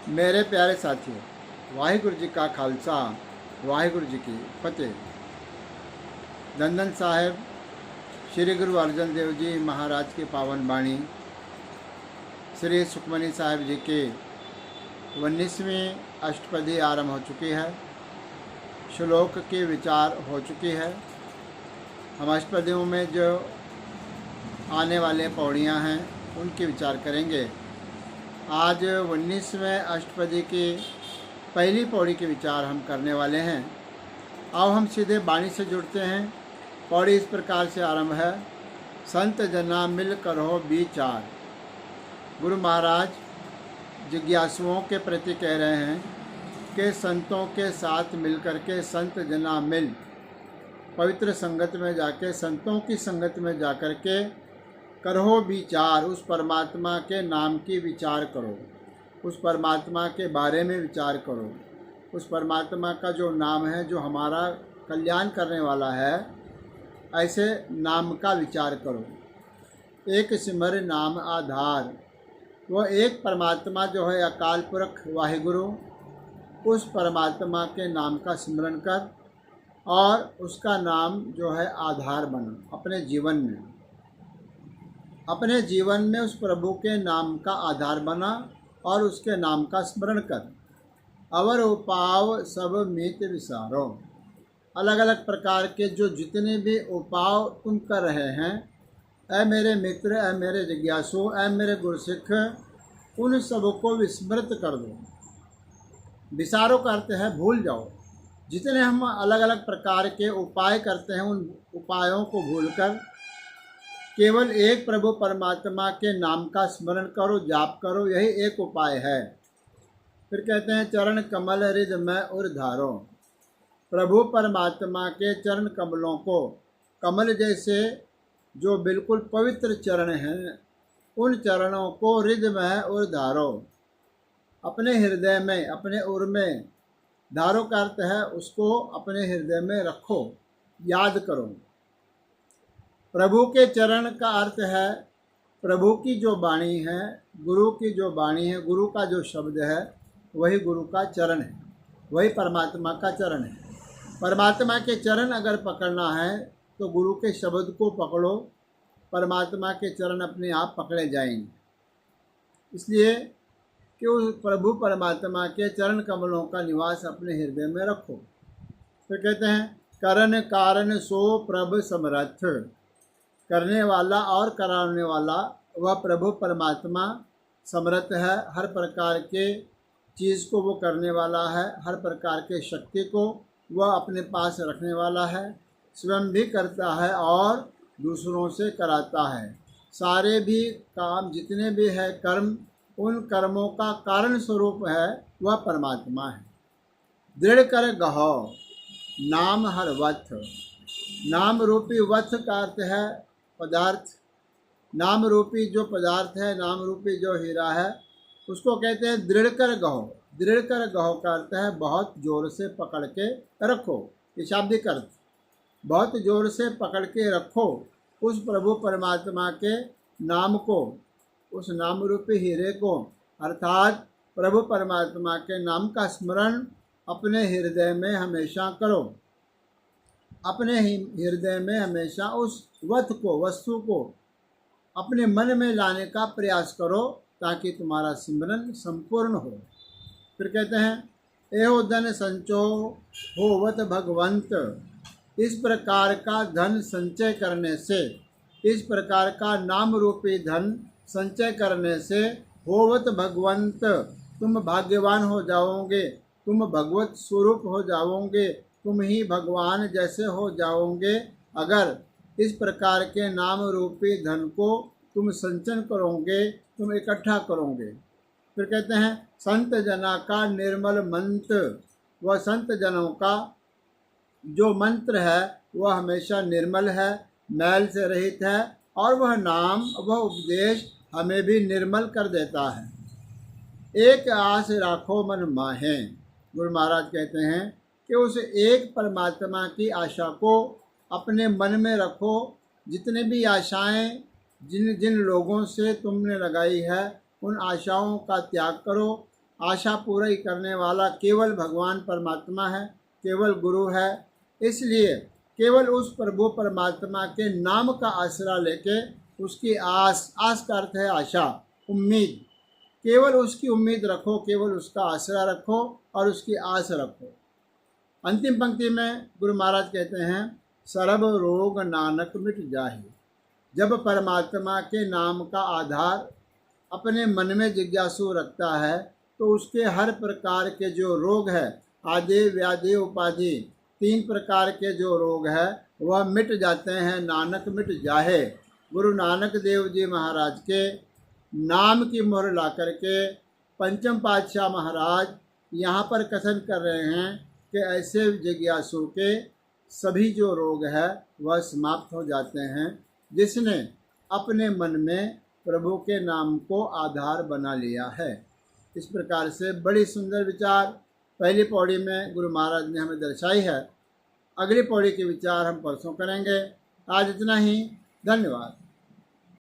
मेरे प्यारे साथियों, वाहिगुरु जी का खालसा, वाहिगुरु जी की फतेह। धन धन साहिब श्री गुरु अर्जन देव जी महाराज की पावन वाणी श्री सुखमनी साहिब जी के 19वीं अष्टपदी आरंभ हो चुकी है। श्लोक के विचार हो चुकी है। हम अष्टपदियों में जो आने वाले पौड़ियाँ हैं उनके विचार करेंगे। आज 19वें अष्टपदी की पहली पौड़ी के विचार हम करने वाले हैं। अब हम सीधे वाणी से जुड़ते हैं। पौड़ी इस प्रकार से आरंभ है। संत जना मिल करो विचार। गुरु महाराज जिज्ञासुओं के प्रति कह रहे हैं कि संतों के साथ मिलकर के संत जना मिल पवित्र संगत में जाके, संतों की संगत में जाकर के करो विचार। उस परमात्मा के नाम की विचार करो, उस परमात्मा के बारे में विचार करो। उस परमात्मा का जो नाम है, जो हमारा कल्याण करने वाला है, ऐसे नाम का विचार करो। एक सिमर नाम आधार। वह एक परमात्मा जो है अकाल पुरख वाहिगुरु, उस परमात्मा के नाम का स्मरण कर और उसका नाम जो है आधार बना अपने जीवन में। अपने जीवन में उस प्रभु के नाम का आधार बना और उसके नाम का स्मरण कर। अवर उपाव सब मीत विसारो। अलग अलग प्रकार के जो जितने भी उपाव तुम कर रहे हैं, ऐ मेरे मित्र, ऐ मेरे जिज्ञासु, ऐ मेरे गुरसिख, उन सबको विस्मृत कर दो। विसारो करते हैं भूल जाओ। जितने हम अलग अलग प्रकार के उपाय करते हैं, उन उपायों को भूलकर केवल एक प्रभु परमात्मा के नाम का स्मरण करो, जाप करो। यही एक उपाय है। फिर कहते हैं चरण कमल हृदय में उर्धारो। प्रभु परमात्मा के चरण कमलों को, कमल जैसे जो बिल्कुल पवित्र चरण हैं, उन चरणों को हृदय में उर्धारो। अपने हृदय में, अपने उर में, धारो का अर्थ है उसको अपने हृदय में रखो, याद करो। प्रभु के चरण का अर्थ है प्रभु की जो वाणी है, गुरु की जो वाणी है, गुरु का जो शब्द है, वही गुरु का चरण है, वही परमात्मा का चरण है। परमात्मा के चरण अगर पकड़ना है तो गुरु के शब्द को पकड़ो, परमात्मा के चरण अपने आप पकड़े जाएंगे। इसलिए कि उस प्रभु परमात्मा के चरण कमलों का निवास अपने हृदय में रखो। फिर कहते हैं करण कारण सो प्रभु समर्थ। करने वाला और कराने वाला वह प्रभु परमात्मा समर्थ है। हर प्रकार के चीज़ को वो करने वाला है, हर प्रकार के शक्ति को वह अपने पास रखने वाला है। स्वयं भी करता है और दूसरों से कराता है। सारे भी काम जितने भी है कर्म, उन कर्मों का कारण स्वरूप है वह परमात्मा है। दृढ़ कर गहो नाम हर वथ। नाम रूपी वथ का अर्थ है पदार्थ। नाम रूपी जो पदार्थ है, नाम रूपी जो हीरा है, उसको कहते हैं दृढ़ कर गहो। दृढ़ कर गहो का अर्थ है बहुत जोर से पकड़ के रखो। ये शाब्दिक अर्थ, बहुत जोर से पकड़ के रखो उस प्रभु परमात्मा के नाम को, उस नाम रूपी हीरे को, अर्थात प्रभु परमात्मा के नाम का स्मरण अपने हृदय में हमेशा करो। अपने हृदय में हमेशा उस वथ को, वस्तु को अपने मन में लाने का प्रयास करो ताकि तुम्हारा सिमरन संपूर्ण हो। फिर कहते हैं एहो धन संचो होवत भगवंत। इस प्रकार का धन संचय करने से, इस प्रकार का नाम रूपी धन संचय करने से होवत भगवंत, तुम भाग्यवान हो जाओगे, तुम भगवत स्वरूप हो जाओगे, तुम ही भगवान जैसे हो जाओगे अगर इस प्रकार के नाम रूपी धन को तुम संचन करोगे, तुम इकट्ठा करोगे। फिर कहते हैं संत जना का निर्मल मंत्र। वह संत जनों का जो मंत्र है वह हमेशा निर्मल है, मैल से रहित है, और वह नाम, वह उपदेश हमें भी निर्मल कर देता है। एक आस राखो मन माहे। गुरु महाराज कहते हैं कि उस एक परमात्मा की आशा को अपने मन में रखो। जितने भी आशाएं जिन जिन लोगों से तुमने लगाई है, उन आशाओं का त्याग करो आशा पूरी करने वाला केवल भगवान परमात्मा है, केवल गुरु है। इसलिए केवल उस प्रभु परमात्मा के नाम का आसरा लेके उसकी आस का अर्थ है आशा, उम्मीद, केवल उसकी उम्मीद रखो, केवल उसका आसरा रखो और उसकी आस रखो। अंतिम पंक्ति में गुरु महाराज कहते हैं, सर्ब रोग नानक मिट जाहि। जब परमात्मा के नाम का आधार अपने मन में जिज्ञासु रखता है तो उसके हर प्रकार के जो रोग है, आदि व्याधि उपाधि, 3 प्रकार के जो रोग है वह मिट जाते हैं, नानक मिट जाहे। गुरु नानक देव जी महाराज के नाम की मोहर ला करके पंचम पातशाह महाराज यहाँ पर कथन कर रहे हैं कि ऐसे जिज्ञासु के सभी जो रोग है वह समाप्त हो जाते हैं, जिसने अपने मन में प्रभु के नाम को आधार बना लिया है। इस प्रकार से बड़ी सुंदर विचार पहली पौड़ी में गुरु महाराज ने हमें दर्शाई है। अगली पौड़ी के विचार हम परसों करेंगे। आज इतना ही, धन्यवाद।